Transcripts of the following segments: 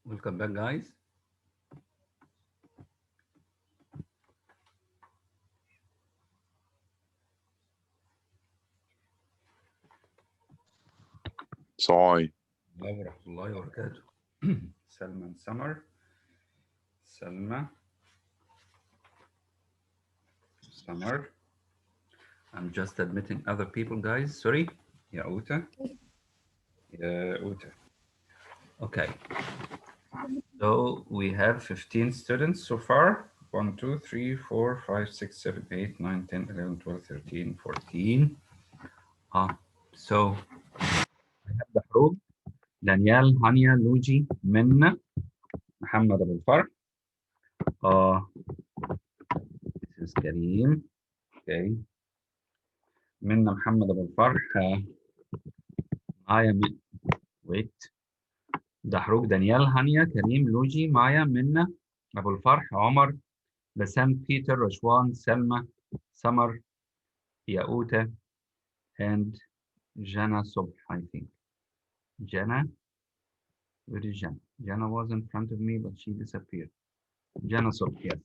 Welcome back, guys. Sorry. ورحمة الله وبركاته. Salma and Summer. Salma, Summer. I'm just admitting other people, guys. Sorry. Yeah, Uta. Yeah, Uta. Okay. So we have 15 students so far. 1, 2, 3, 4, 5, 6, 7, 8, 9, 10, 11, 12, 13, 14. So I have the group. Danielle, Hania, Luigi, Minna, Muhammad Abu Farh. This is Kareem. Okay. Minna, Muhammad Abu Farh. Maya, wait. Dahruk, Danielle, Hania, Kareem, Luigi, Maya, Minna, Abu Farh, Omar, Bassam, Peter, Rashwan, Selma, Summer, Yauta, and Jana Subh, I think. Jana? Where is Jana? Jana was in front of me, but she disappeared. Jana Subh, yes.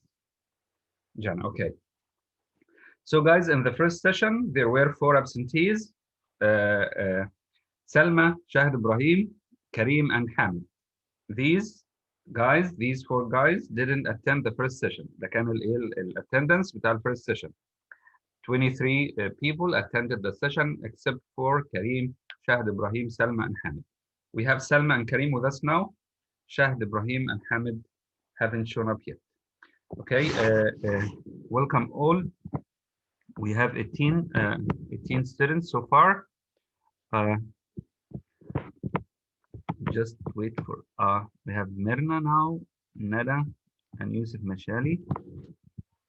Jana, okay. So, guys, in the first session, there were 4 absentees. Selma, Shahid Ibrahim, Kareem, and Hamid. These 4 guys didn't attend the first session. ده كان attendance بتاع the first session. 23 people attended the session except for Kareem, Shahid Ibrahim, Salma, and Hamid. We have Salma and Kareem with us now. Shahid Ibrahim and Hamid haven't shown up yet. Okay, welcome all. We have 18 students so far. Just wait for, we have Mirna now, Nada, and Yusuf Mashali.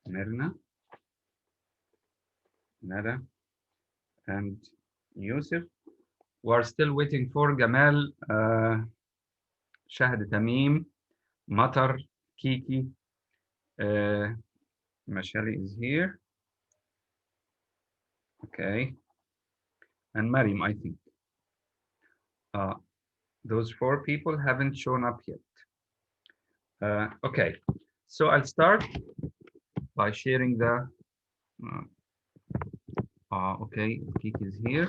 Mirna, Nada, and Yusuf. We are still waiting for Gamal, Shahd Tamim, Matar, Kiki. Mashali is here. Okay. And Mariam, I think. Those 4 people haven't shown up yet. Okay. So I'll start by sharing the. Okay, Kiki is here.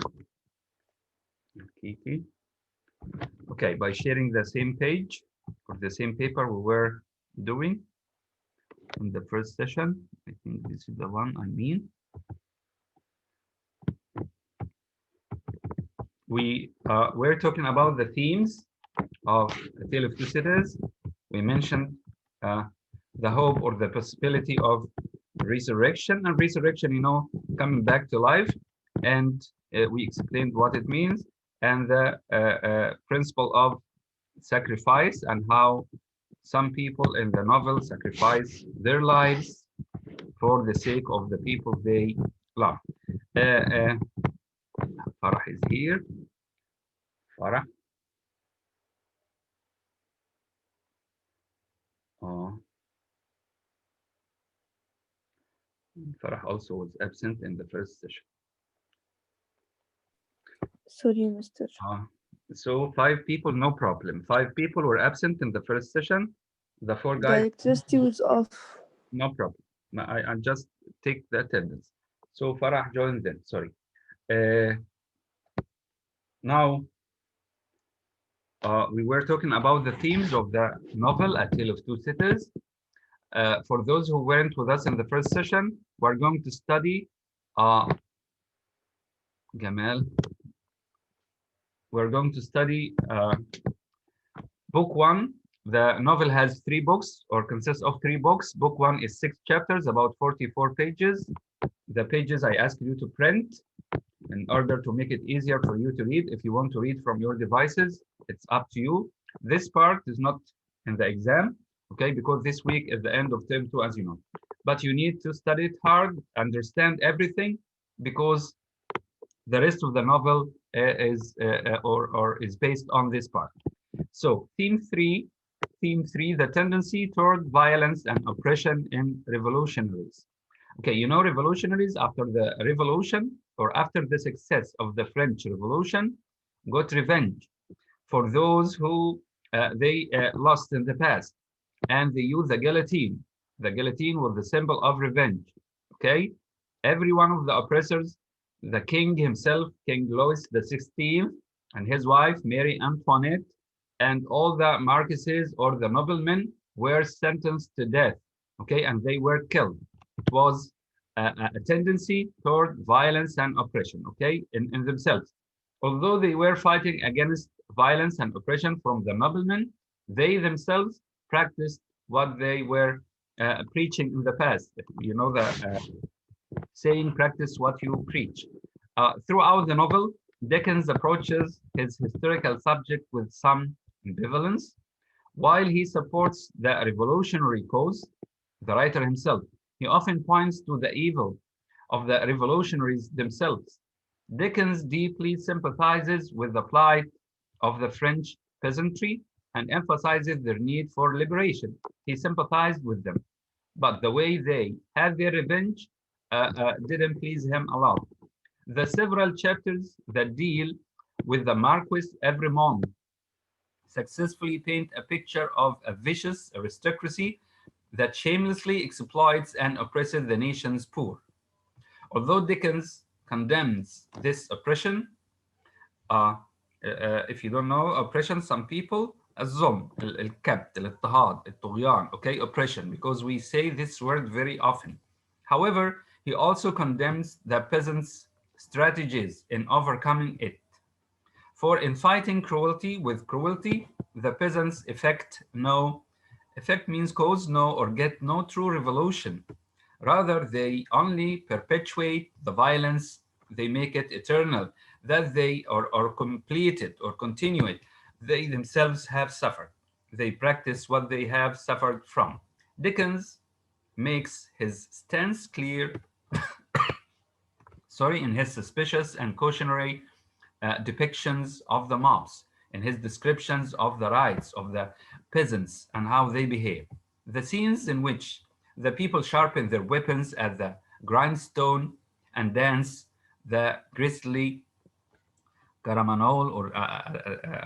Kiki. Okay, by sharing the same page or the same paper we were doing in the first session. I think this is the one I mean. We're talking about the themes of A Tale of Two Cities. We mentioned the hope or the possibility of resurrection, and resurrection, coming back to life, and we explained what it means, and the principle of sacrifice, and how some people in the novel sacrifice their lives for the sake of the people they love. Farah is here. Farah. Farah also was absent in the first session. Sorry, Mr. So 5 people, no problem. 5 people were absent in the first session. The 4 The guys. electricity was off. No problem. I just take the attendance. So Farah joined them. Sorry. Now, we were talking about the themes of the novel A Tale of Two Cities. For those who weren't with us in the first session, we're going to study Gamal. We're going to study book 1. The novel has 3 books, or consists of 3 books. Book 1 is 6 chapters, about 44 pages. The pages I ask you to print in order to make it easier for you to read. If you want to read from your devices, it's up to you. This part is not in the exam, okay, because this week is the end of term 2, as you know. But you need to study it hard, understand everything, because the rest of the novel is based on this part. So theme 3, the tendency toward violence and oppression in revolutionaries. Okay, revolutionaries, after the revolution or after the success of the French Revolution, got revenge for those who they lost in the past, and they use the guillotine. The guillotine was the symbol of revenge. Okay, every one of the oppressors, the king himself, King Louis XVI, and his wife Mary Antoinette, and all the marquises or the noblemen were sentenced to death. Okay, and they were killed. It was a tendency toward violence and oppression. Okay, in themselves. Although they were fighting against violence and oppression from the noblemen, they themselves practiced what they were preaching in the past. You know the saying, practice what you preach. Throughout the novel, Dickens approaches his historical subject with some ambivalence. While he supports the revolutionary cause, the writer himself, he often points to the evil of the revolutionaries themselves. Dickens deeply sympathizes with the plight of the French peasantry and emphasizes their need for liberation. He sympathized with them, but the way they had their revenge didn't please him a lot. The several chapters that deal with the Marquis Evremond successfully paint a picture of a vicious aristocracy that shamelessly exploits and oppresses the nation's poor. Although Dickens condemns this oppression, if you don't know oppression, some people الظلم, الكبت, الاضطهاد, الطغيان, okay, oppression, because we say this word very often. However, he also condemns the peasants' strategies in overcoming it. For in fighting cruelty with cruelty, the peasants effect means cause no or get no true revolution. Rather, they only perpetuate the violence, they make it eternal, that they or complete it or continue it. They themselves have suffered. They practice what they have suffered from. Dickens makes his stance clear, in his suspicious and cautionary depictions of the mobs, in his descriptions of the rights of the peasants and how they behave. The scenes in which the people sharpen their weapons at the grindstone and dance the grisly caramanol or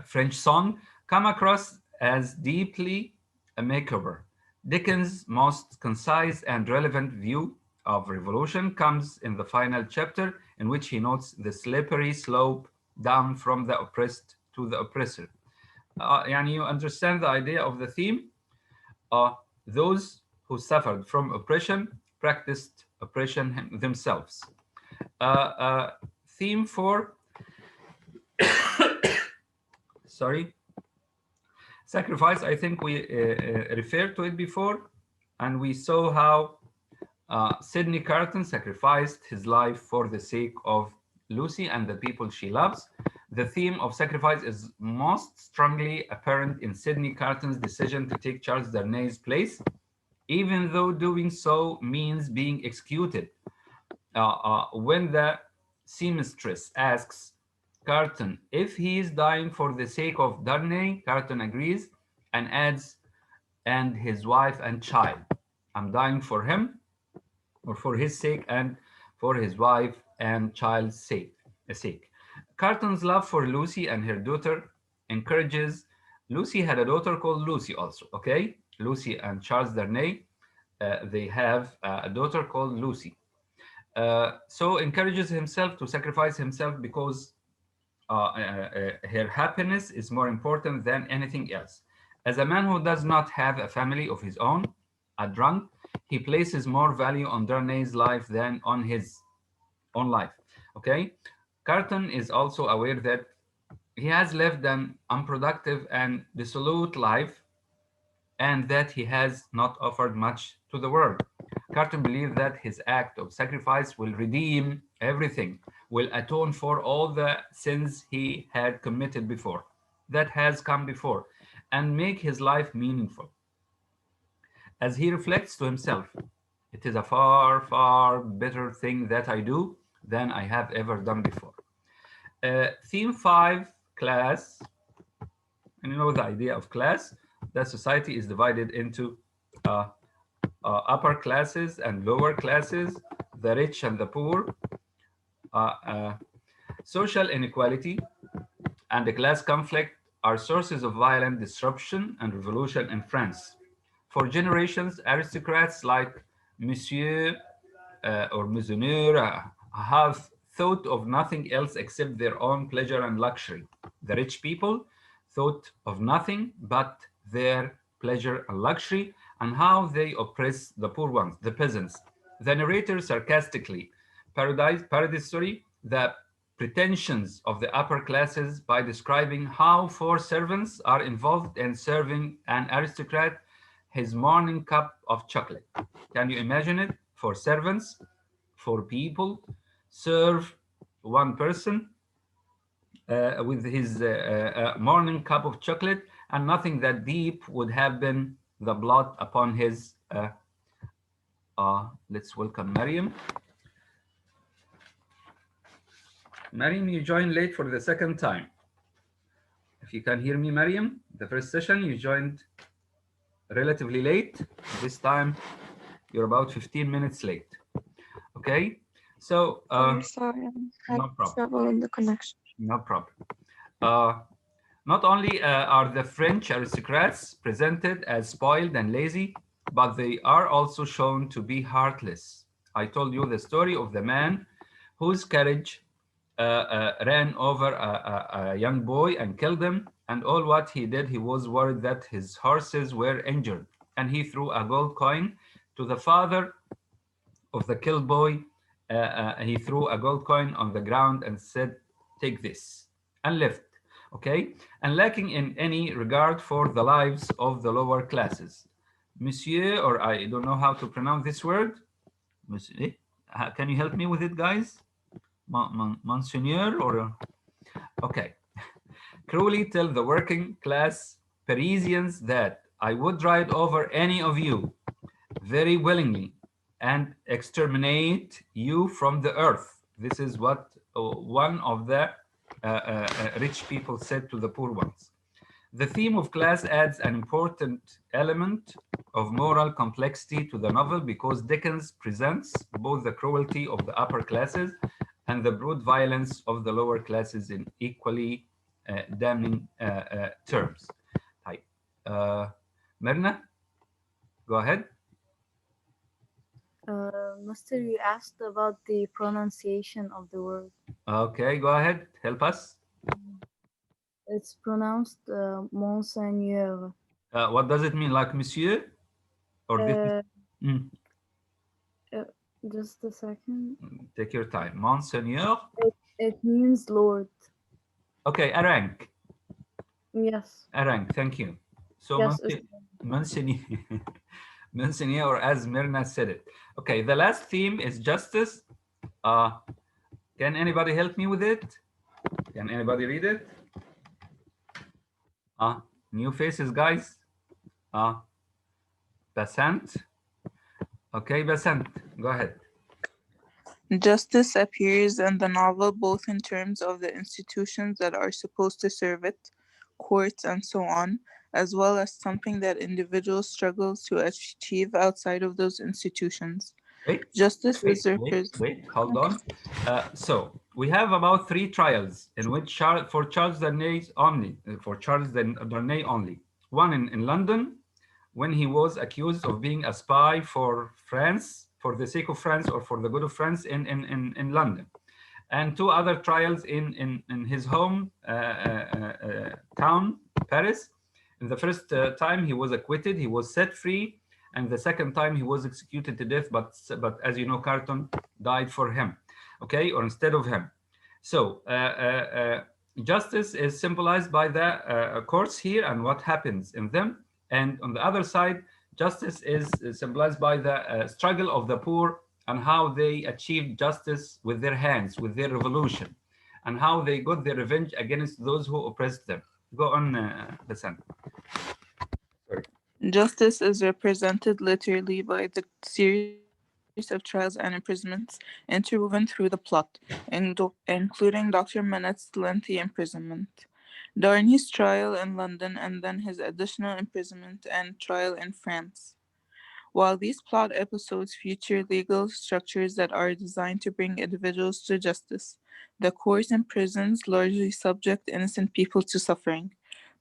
French song come across as deeply macabre. Dickens' most concise and relevant view of revolution comes in the final chapter, in which he notes the slippery slope down from the oppressed to the oppressor. Yani you understand the idea of the theme? Those who suffered from oppression practiced oppression themselves. Theme 4, sacrifice. I think we referred to it before, and we saw how Sidney Carton sacrificed his life for the sake of Lucy and the people she loves. The theme of sacrifice is most strongly apparent in Sidney Carton's decision to take Charles Darnay's place, even though doing so means being executed. When the seamstress asks Carton if he is dying for the sake of Darnay, Carton agrees and adds, and his wife and child. I'm dying for him, or for his sake, and for his wife and child's sake. Carton's love for Lucy and her daughter encourages. Lucy had a daughter called Lucy also, okay? Lucy and Charles Darnay, they have a daughter called Lucy. So encourages himself to sacrifice himself because her happiness is more important than anything else. As a man who does not have a family of his own, a drunk, he places more value on Darnay's life than on his own life. Okay? Carton is also aware that he has lived an unproductive and dissolute life and that he has not offered much to the world. Carton believed that his act of sacrifice will redeem everything, will atone for all the sins he had committed before, that has come before, and make his life meaningful. As he reflects to himself, it is a far, far better thing that I do than I have ever done before. Theme 5, class. And you know the idea of class, that society is divided into upper classes and lower classes, the rich and the poor, social inequality, and the class conflict are sources of violent disruption and revolution in France. For generations, aristocrats like Monsieur or Maisonneur have thought of nothing else except their own pleasure and luxury. The rich people thought of nothing but their pleasure and luxury and how they oppress the poor ones, the peasants. The narrator sarcastically parodies the pretensions of the upper classes by describing how four servants are involved in serving an aristocrat his morning cup of chocolate. Can you imagine it? Four servants, four people serve one person with his morning cup of chocolate, and nothing that deep would have been the blot upon his. Let's welcome Mariam. Mariam, you joined late for the second time. If you can hear me, Mariam, the first session you joined relatively late. This time you're about 15 minutes late. Okay, so I'm sorry, I had no problem. trouble in the connection. No problem. Not only are the French aristocrats presented as spoiled and lazy, but they are also shown to be heartless. I told you the story of the man whose carriage ran over a young boy and killed him. And all what he did, he was worried that his horses were injured. And he threw a gold coin to the father of the killed boy. He threw a gold coin on the ground and said, "Take this," and left. Okay, and lacking in any regard for the lives of the lower classes. Monsieur, or I don't know how to pronounce this word. Monsieur, can you help me with it, guys? Monseigneur, or okay. Cruelly tell the working class Parisians that I would ride over any of you very willingly and exterminate you from the earth. This is what one of the rich people said to the poor ones. The theme of class adds an important element of moral complexity to the novel because Dickens presents both the cruelty of the upper classes and the brute violence of the lower classes in equally damning terms. Hi. Myrna, go ahead. Master, you asked about the pronunciation of the word. Okay, go ahead. Help us. It's pronounced Monseigneur. What does it mean? Like monsieur? Or this is, Uh, Mm, just a second. take your time. Monseigneur. It means Lord. Okay, a rank. Yes. A rank. Thank you. So Yes. Monsignor, Monsignor, or as Myrna said it. Okay, the last theme is justice. Can anybody help me with it? Can anybody read it? New faces, guys. Basant. Okay, Basant, go ahead. Justice appears in the novel both in terms of the institutions that are supposed to serve it, courts, and so on, as well as something that individuals struggle to achieve outside of those institutions. Wait, Justice is hold on. So we have about 3 trials in which for Charles Darnay only, One in London, when he was accused of being a spy for France, for the sake of France or for the good of France in London. And 2 other trials in his home town, Paris. In the first time he was acquitted, he was set free. And the second time he was executed to death, but as you know, Carton died for him, okay, or instead of him. So justice is symbolized by the courts here and what happens in them. And on the other side, justice is symbolized by the struggle of the poor and how they achieved justice with their hands, with their revolution, and how they got their revenge against those who oppressed them. Go on, Basan. Justice is represented literally by the series of trials and imprisonments interwoven through the plot, including Dr. Manette's lengthy imprisonment, Darnay's trial in London, and then his additional imprisonment and trial in France. While these plot episodes feature legal structures that are designed to bring individuals to justice, the courts and prisons largely subject innocent people to suffering.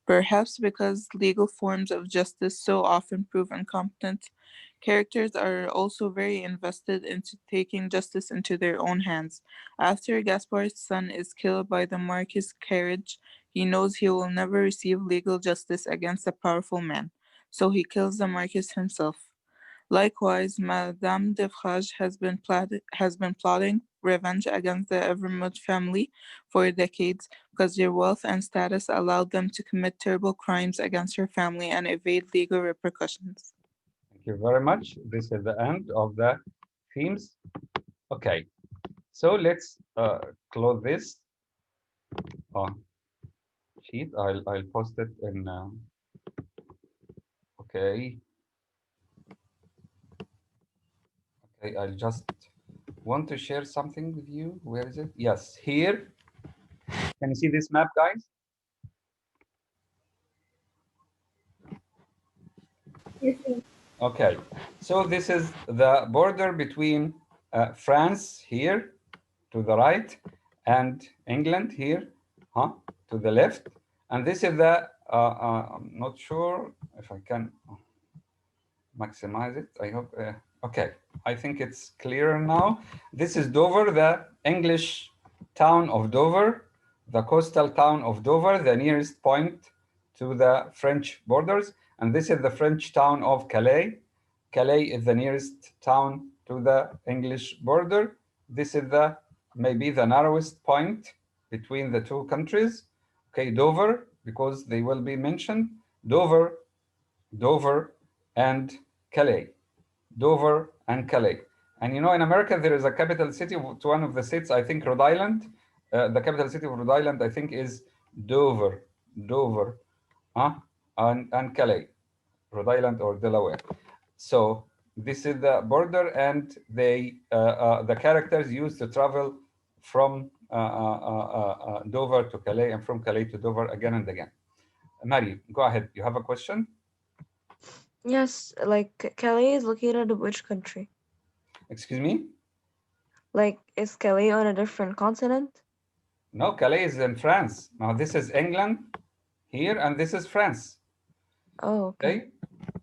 Perhaps because legal forms of justice so often prove incompetent, characters are also very invested into taking justice into their own hands. After Gaspar's son is killed by the Marquis' carriage, he knows he will never receive legal justice against a powerful man, so he kills the Marquis himself. Likewise, Madame de Frage has been plotting revenge against the Evermode family for decades because their wealth and status allowed them to commit terrible crimes against her family and evade legal repercussions. Thank you very much. This is the end of the themes. Okay, so let's close this sheet. I'll post it in. Okay. Okay, I'll just want to share something with you. Where is it? Yes, here. Can you see this map, guys? Okay, so this is the border between France here to the right and England here to the left. And this is the, I'm not sure if I can maximize it. I hope, okay, I think it's clearer now. This is Dover, the English town of Dover, the coastal town of Dover, the nearest point to the French borders. And this is the French town of Calais. Calais is the nearest town to the English border. This is the maybe the narrowest point between the two countries. Okay, Dover, because they will be mentioned. Dover, Dover, and Calais. Dover and Calais. And you know, in America, there is a capital city to one of the states, I think Rhode Island. The capital city of Rhode Island, I think, is Dover. Dover. And Calais. Rhode Island or Delaware. So this is the border, and they the characters used to travel from Dover to Calais and from Calais to Dover again and again. Mary, go ahead. You have a question? Yes, like Calais is located in which country? Excuse me? Like, is Calais on a different continent? No, Calais is in France. Now this is England here, and this is France. Oh, okay.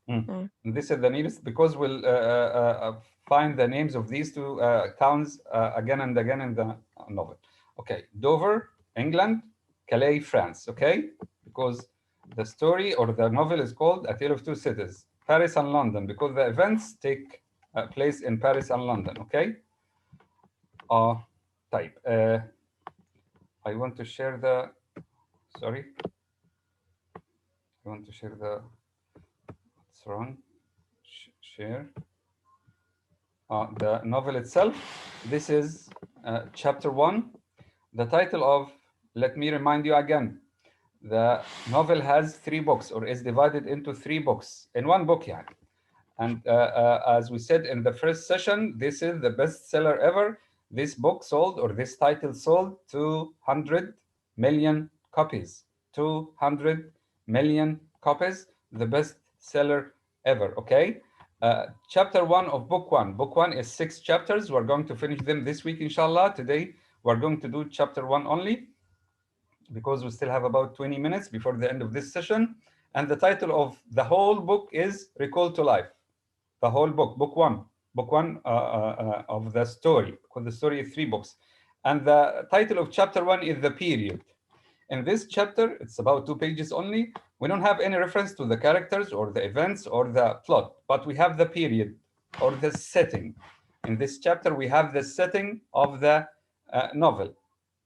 Okay. And this is the nearest, because we'll find the names of these two towns again and again in the novel. Okay, Dover, England, Calais, France. Okay, because the story or the novel is called A Tale of Two Cities, Paris and London, because the events take place in Paris and London. Okay. Type. I want to share the. Sorry. I want to share the. What's wrong? Share. The novel itself. This is chapter 1. The title of, let me remind you again, the novel has 3 books, or is divided into 3 books in one book. Yeah. And as we said in the first session, this is the bestseller ever. This book sold, or this title sold 200 million copies. 200 million copies, the bestseller ever. Okay. Chapter 1 of book 1. Book 1 is 6 chapters. We're going to finish them this week, inshallah. Today, we're going to do chapter 1 only, because we still have about 20 minutes before the end of this session. And the title of the whole book is Recall to Life. The whole book, book 1 of the story, because the story is 3 books. And the title of chapter 1 is The Period. In this chapter, it's about 2 pages only. We don't have any reference to the characters or the events or the plot, but we have the period or the setting. In this chapter, we have the setting of the novel,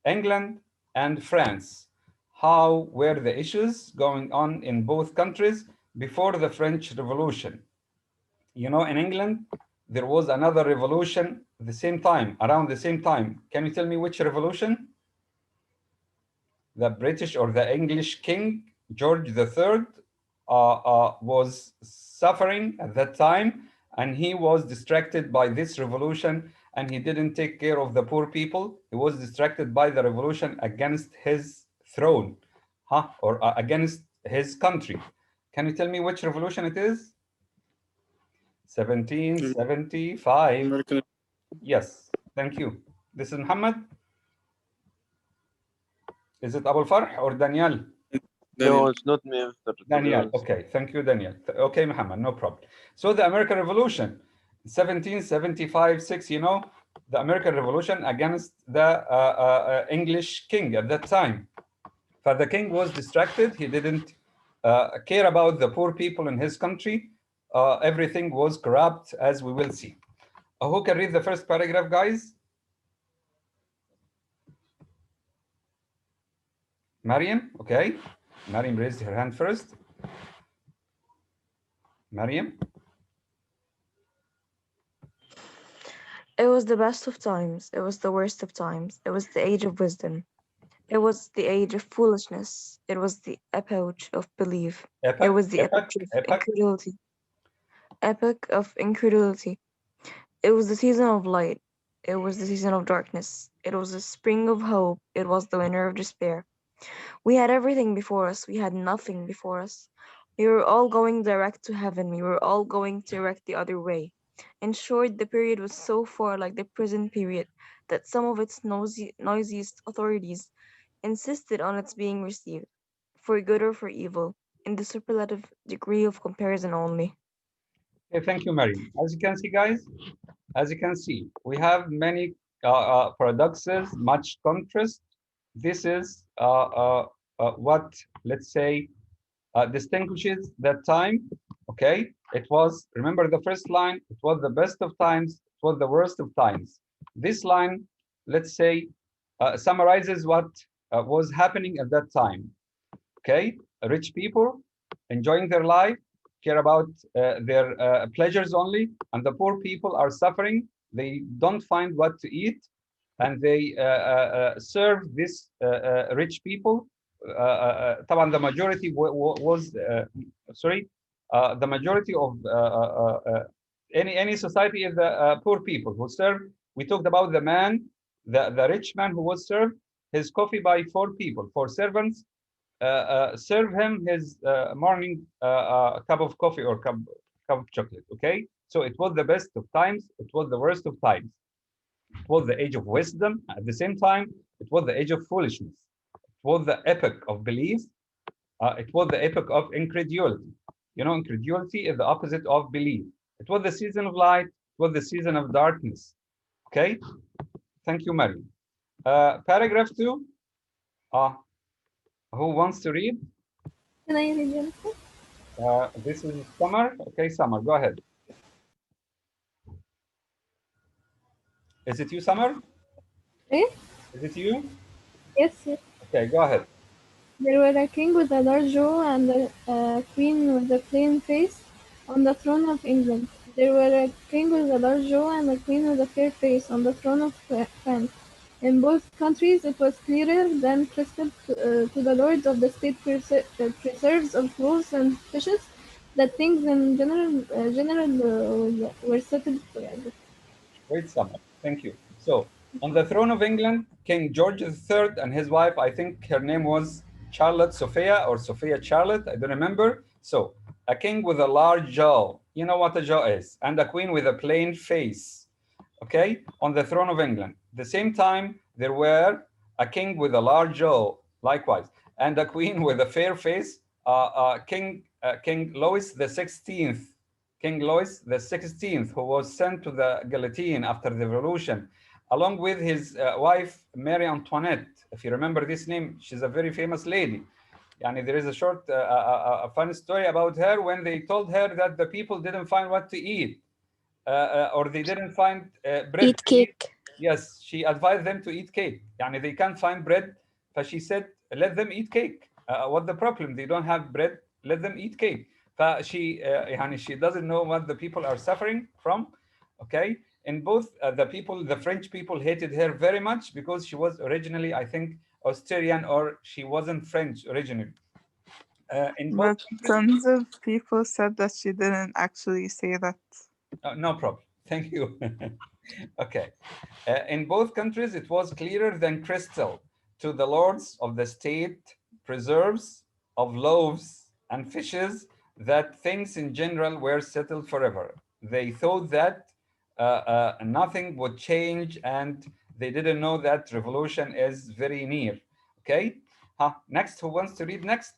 England and France. How were the issues going on in both countries before the French Revolution? You know, in England, there was another revolution at the same time, around the same time. Can you tell me which revolution? The British or the English king, George III, was suffering at that time, and he was distracted by this revolution, and he didn't take care of the poor people. He was distracted by the revolution against his throne, or against his country. Can you tell me which revolution it is? 1775. American. Yes, thank you. This is Muhammad. Is it Abu Farh or Daniel? No, it's not me, Mr. to be Daniel. honest. Okay, thank you, Daniel. Okay, Muhammad, no problem. So the American Revolution, 1775, 6, you know, the American Revolution against the English king at that time. But the king was distracted. He didn't care about the poor people in his country. Everything was corrupt, as we will see. Who can read the first paragraph, guys? Mariam, okay. Mariam raised her hand first. Mariam? It was the best of times. It was the worst of times. It was the age of wisdom. It was the age of foolishness. It was the epoch of belief. It Epoch, was the epoch of epoch. incredulity. Epoch of incredulity. It was the season of light. It was the season of darkness. It was the spring of hope. It was the winter of despair. We had everything before us. We had nothing before us. We were all going direct to heaven. We were all going direct the other way. In short, the period was so far like the prison period that some of its noisiest authorities insisted on its being received, for good or for evil, in the superlative degree of comparison only. Okay, thank you, Mariam. As you can see, guys, as you can see, we have many paradoxes, much contrast. This is what, let's say, distinguishes that time. Okay, it was, remember the first line, it was the best of times, it was the worst of times. This line, let's say, summarizes what was happening at that time. Okay, rich people enjoying their life, care about their pleasures only, and the poor people are suffering. They don't find what to eat, and they serve this rich people. طبعا the majority was sorry, the majority of any society is the poor people who serve. We talked about the man, the rich man who was served his coffee by four people, four servants, serve him his morning cup of coffee or cup of chocolate. Okay, so it was the best of times, it was the worst of times. It was the age of wisdom. At the same time, it was the age of foolishness. It was the epoch of belief. It was the epoch of incredulity. You know, incredulity is the opposite of belief. It was the season of light. It was the season of darkness. Okay, thank you, Mary. Paragraph 2. Who wants to read? Can I read it? This is Summer. Okay, Summer, go ahead. Is it you, Summer? Eh? Is it you? Yes, yes. Okay, go ahead. There were a king with a large jaw and a queen with a plain face on the throne of England. There were a king with a large jaw and a queen with a fair face on the throne of France. In both countries, it was clearer than crystal to the lords of the state preserves of wolves and fishes that things in general were settled forever. Great Summer. Thank you. So, on the throne of England, King George III and his wife, I think her name was Charlotte Sophia or Sophia Charlotte, I don't remember. So, a king with a large jaw, you know what a jaw is, and a queen with a plain face, okay, on the throne of England. At the same time, there were a king with a large jaw, likewise, and a queen with a fair face, King Louis the 16th. King Louis the 16th, who was sent to the guillotine after the revolution, along with his wife, Mary Antoinette. If you remember this name, she's a very famous lady. Yani there is a short, a fun story about her when they told her that the people didn't find what to eat, or they didn't find bread Eat to eat. cake. Yes, she advised them to eat cake. Yani they can't find bread, but she said, let them eat cake. What the problem? They don't have bread, let them eat cake. She, يعني she doesn't know what the people are suffering from. Okay, in both the French people hated her very much because she was originally, I think, Australian, or she wasn't French originally. In both But countries, tons of people said that she didn't actually say that. no problem. Thank you. Okay. In both countries, it was clearer than crystal to the lords of the state preserves of loaves and fishes that things in general were settled forever. They thought that nothing would change, and they didn't know that revolution is very near. Okay. Next, who wants to read next?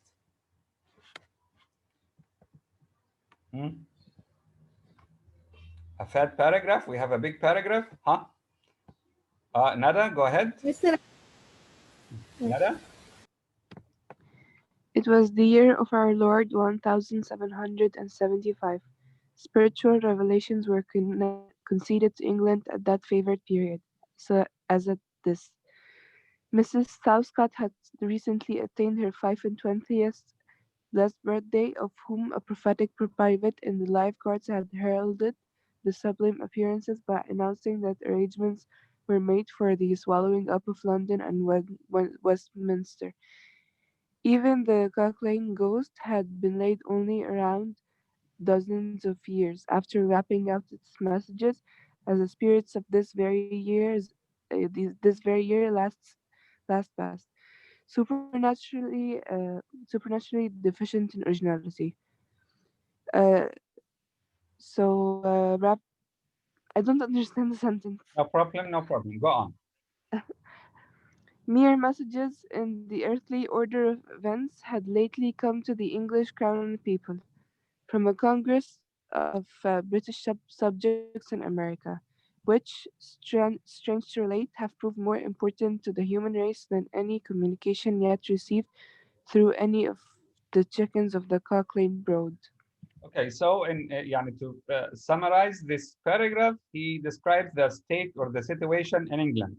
Hmm? A fat paragraph? We have a big paragraph? Huh? Nada, go ahead. Mr. Nada? It was the year of our Lord 1775. Spiritual revelations were conceded to England at that favored period, so as at this. Mrs. Southcott had recently attained her 25th blessed birthday, of whom a prophetic private in the Life Guards had heralded the sublime appearances by announcing that arrangements were made for the swallowing up of London and Westminster. Even the Cocklayne ghost had been laid only around dozens of years after rapping out its messages as the spirits of this very year last past, supernaturally deficient in originality. Uh, rap. I don't understand the sentence. No problem, no problem. Go on. Mere messages in the earthly order of events had lately come to the English crown and people from a congress of British subjects in America, which, strange to relate, have proved more important to the human race than any communication yet received through any of the chickens of the Cocklayne Broad. Okay, so يعني to summarize this paragraph, he describes the state or the situation in England.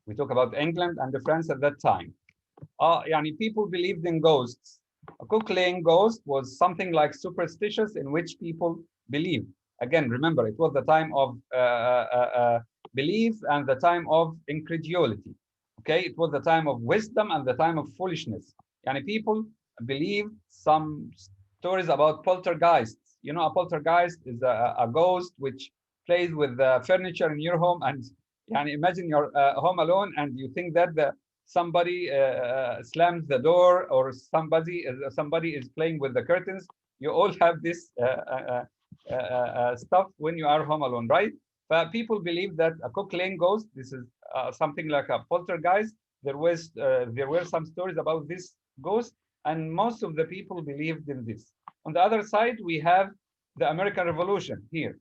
We talk about England and France at that time. يعني people believed in ghosts. A Cocklayne ghost was something like superstitious in which people believe. Again, remember, it was the time of belief and the time of incredulity. Okay, it was the time of wisdom and the time of foolishness. Yani people believed some stories about poltergeists. You know, a poltergeist is a ghost which plays with the furniture in your home. And yani imagine you're home alone and you think that somebody slams the door or somebody is playing with the curtains. You all have this stuff when you are home alone, right? But people believe that a Cocklayne ghost, this is something like a poltergeist. There were some stories about this ghost, and most of the people believed in this. On the other side, we have the American Revolution here.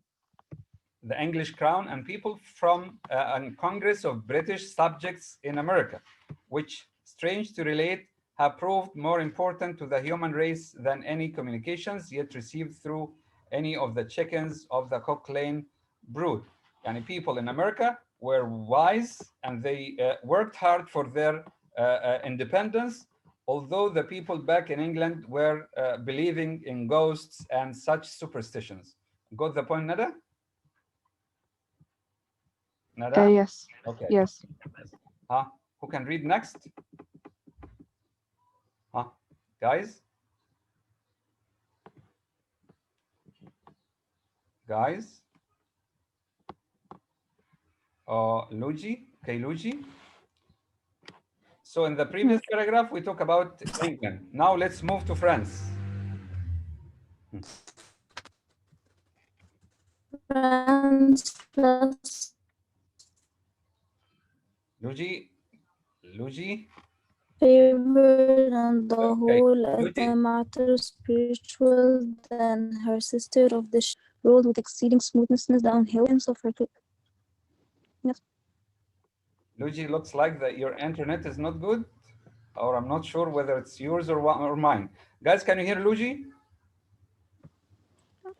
The English crown and people from a Congress of British subjects in America, which, strange to relate, have proved more important to the human race than any communications yet received through any of the chickens of the Cocklayne brood. Yani people in America were wise and they worked hard for their independence, although the people back in England were believing in ghosts and such superstitions. Got the point, Nada? Nada? Yes. Okay. Yes. Huh? Who can read next? Huh? Guys? Guys? Luigi? Okay, Luigi. So in the previous paragraph, we talk about England. Now let's move to France. France plus Luigi? favored on the Okay, whole as Luigi. the matter spiritual than her sister of the rolled with exceeding smoothness downhill and of her yes. Luigi, looks like that your internet is not good, or I'm not sure whether it's yours or mine. Guys, can you hear Luigi?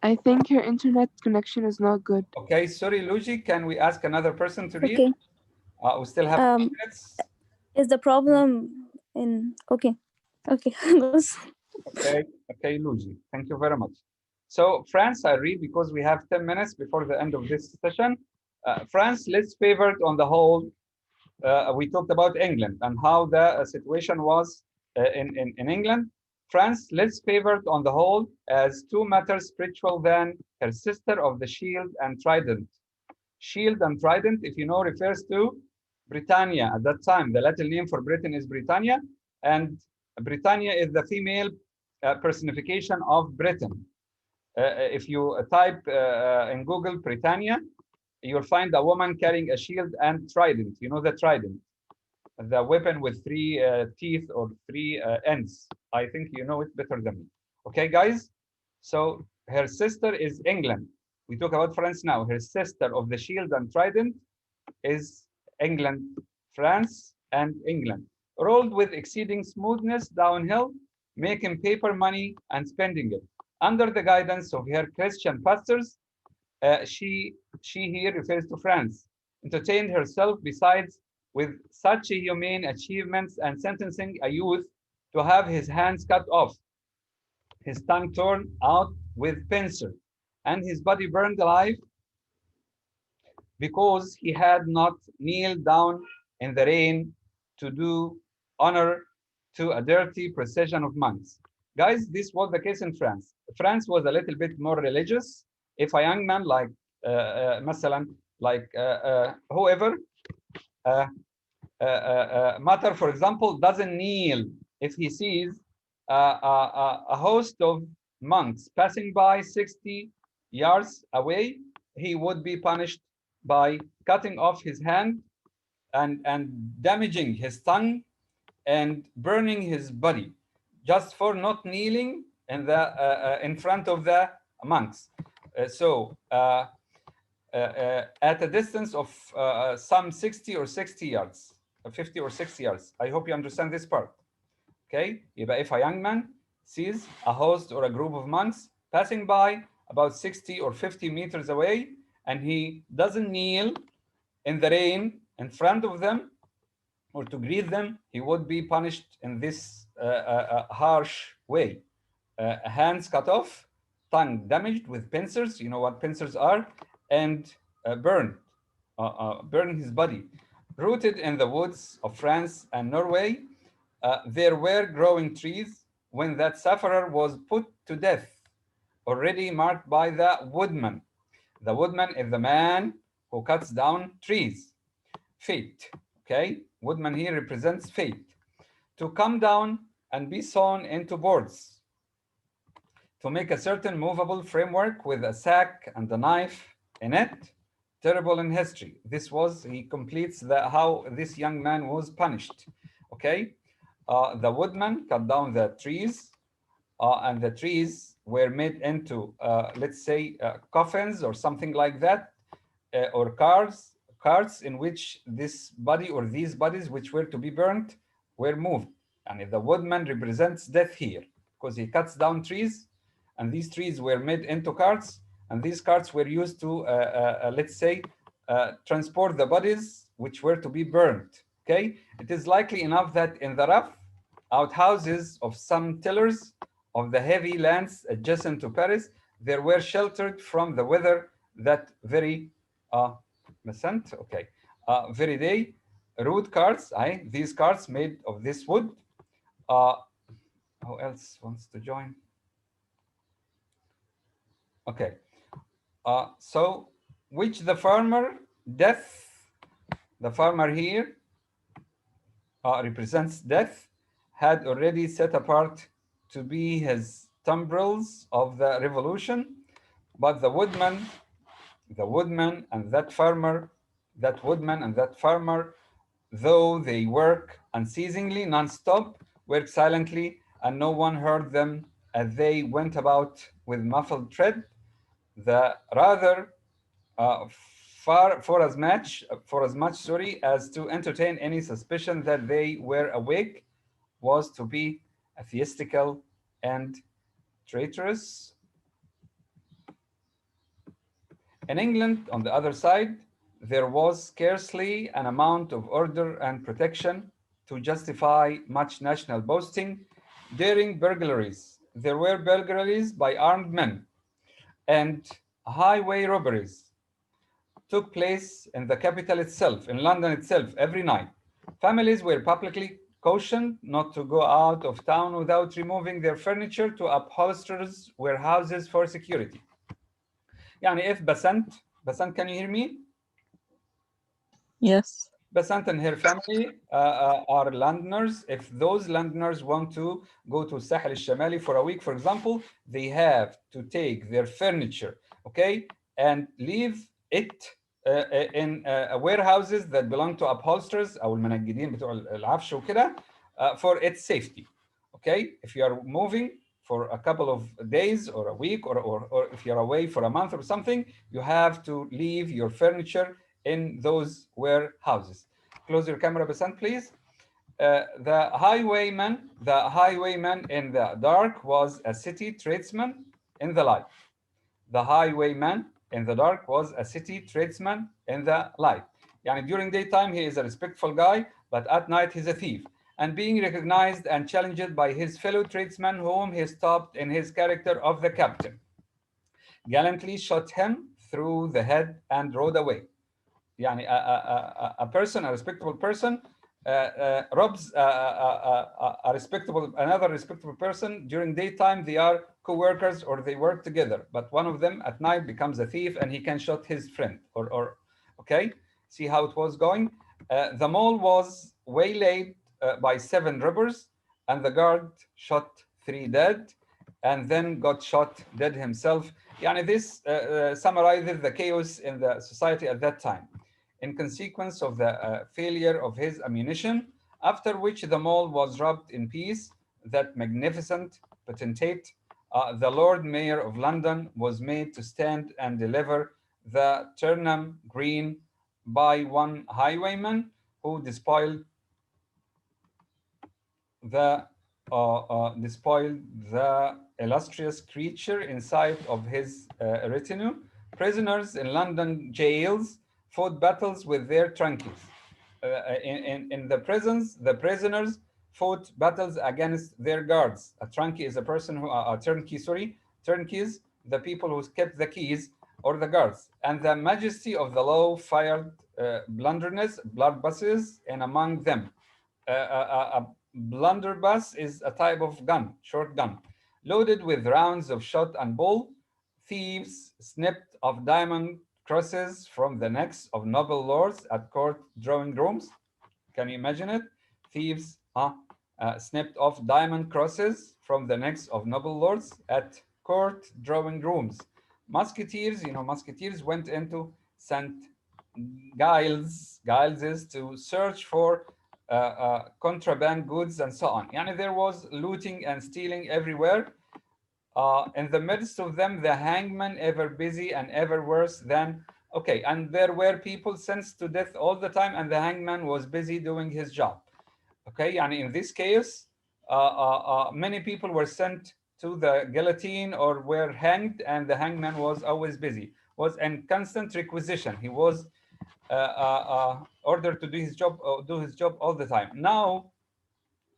I think your internet connection is not good. Okay, sorry, Luigi. Can we ask another person to read? Okay. We still have 2 minutes. Is the problem in okay. Okay, Luigi. Thank you very much. So France, I read because we have 10 minutes before the end of this session. France less favored on the whole. We talked about England and how the situation was in England. France less favored on the whole as two matters spiritual than her sister of the shield and trident. Shield and trident, if you know, refers to Britannia. At that time, the Latin name for Britain is Britannia, and Britannia is the female personification of Britain. If you type in Google Britannia, you'll find a woman carrying a shield and trident. You know the trident, the weapon with 3 teeth or 3 ends. I think you know it better than me. Okay, guys? So her sister is England. We talk about France now. Her sister of the shield and trident is England, France, and England. Rolled with exceeding smoothness downhill, making paper money and spending it. Under the guidance of her Christian pastors, she here refers to France, entertained herself besides with such humane achievements and sentencing a youth to have his hands cut off, his tongue torn out with pincers, and his body burned alive because he had not kneeled down in the rain to do honor to a dirty procession of monks. Guys, this was the case in France. France was a little bit more religious. If a young man like مثلا like whoever Matter, for example, doesn't kneel if he sees a host of monks passing by 60 yards away, he would be punished by cutting off his hand and damaging his tongue and burning his body just for not kneeling in front of the monks. At a distance of some 60 or 60 yards, 50 or 60 yards. I hope you understand this part. Okay? If a young man sees a host or a group of monks passing by about 60 or 50 meters away, and he doesn't kneel in the rain in front of them or to greet them, he would be punished in this harsh way. Hands cut off, tongue damaged with pincers, you know what pincers are, and burn his body. Rooted in the woods of France and Norway, there were growing trees when that sufferer was put to death, already marked by the woodman. The woodman is the man who cuts down trees. Fate, okay? Woodman here represents fate. To come down and be sawn into boards. To make a certain movable framework with a sack and a knife in it. Terrible in history. This was, he completes how this young man was punished. Okay? The woodman cut down the trees, and the trees were made into, let's say, coffins or something like that, or carts in which this body or these bodies which were to be burnt were moved. And the woodman represents death here because he cuts down trees, and these trees were made into carts, and these carts were used to, let's say, transport the bodies which were to be burnt. Okay, it is likely enough that in the rough outhouses of some tillers of the heavy lands adjacent to Paris, there were sheltered from the weather that very very day root carts. These carts made of this wood. Who else wants to join? Okay. So which the farmer death, the farmer here represents death, had already set apart to be his tumbrils of the revolution, but the woodman and that farmer, though they work unceasingly, non-stop, work silently, and no one heard them as they went about with muffled tread, the rather for as much as to entertain any suspicion that they were awake was to be atheistical and traitorous. In England, on the other side, there was scarcely an amount of order and protection to justify much national boasting. During burglaries, there were burglaries by armed men, and highway robberies took place in the capital itself, in London itself, every night. Families were publicly cautioned not to go out of town without removing their furniture to upholsterers' warehouses for security. Yani if Basant, can you hear me? Yes. Basant and her family are Londoners. If those Londoners want to go to Sahel al-Shamali for a week, for example, they have to take their furniture, okay, and leave it in warehouses that belong to upholsterers أو المنجدين بتوع العفش وكده for its safety. Okay, if you are moving for a couple of days or a week, or if you're away for a month or something, you have to leave your furniture in those warehouses. Close your camera, Basant, please. The highwayman in the dark was a city tradesman in the light. The highwayman in the dark was a city tradesman in the light. Yani during daytime, he is a respectful guy, but at night, he's a thief. And being recognized and challenged by his fellow tradesmen, whom he stopped in his character of the captain, gallantly shot him through the head and rode away. يعني a person, a respectable person, robs another respectable person during daytime. They are co-workers or they work together, but one of them at night becomes a thief and he can shoot his friend. Okay, see how it was going. The mall was waylaid by 7 robbers, and the guard shot 3 dead, and then got shot dead himself. Yani this summarizes the chaos in the society at that time. In consequence of the failure of his ammunition, after which the mall was robbed in peace, that magnificent potentate, the Lord Mayor of London, was made to stand and deliver the Turnham Green by one highwayman who despoiled the illustrious creature in sight of his retinue. Prisoners in London jails fought battles with their trunkies. In the prisons, the prisoners fought battles against their guards. A trunkie is a person who, a turnkey, sorry, turnkeys, the people who kept the keys, or the guards. And the majesty of the law fired blunderbusses in among them. A blunderbuss is a type of gun, short gun, loaded with rounds of shot and ball. Thieves snipped off diamond crosses from the necks of noble lords at court drawing rooms. Can you imagine it? Thieves snipped off diamond crosses from the necks of noble lords at court drawing rooms. Musketeers, musketeers went into St. Giles to search for contraband goods and so on. Yani there was looting and stealing everywhere. In the midst of them, the hangman, ever busy and ever worse than, okay, and there were people sentenced to death all the time, and the hangman was busy doing his job. Okay, and in this case, many people were sent to the guillotine or were hanged, and the hangman was always busy, was in constant requisition. He was ordered to do his job all the time. Now,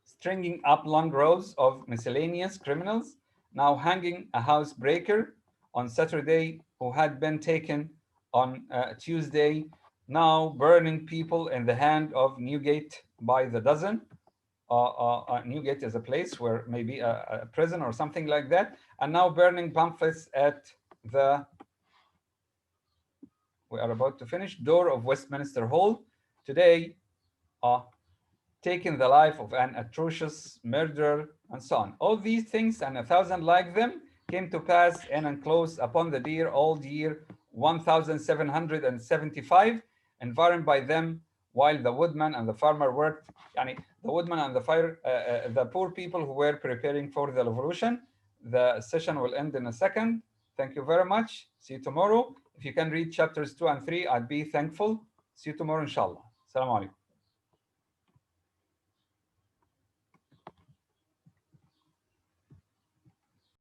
stringing up long rows of miscellaneous criminals, now hanging a housebreaker on Saturday who had been taken on Tuesday, now burning people in the hand of Newgate by the dozen. Newgate is a place where maybe a prison or something like that, and now burning pamphlets at the, we are about to finish, door of Westminster Hall. Today, taking the life of an atrocious murderer, and so on. All these things and 1,000 like them came to pass in and close upon the dear old year 1775, environed by them while the woodman and the farmer worked. Yani the woodman and the poor people who were preparing for the revolution. The session will end in a second. Thank you very much. See you tomorrow. If you can read chapters 2 and 3, I'd be thankful. See you tomorrow, inshallah. Assalamu alaikum.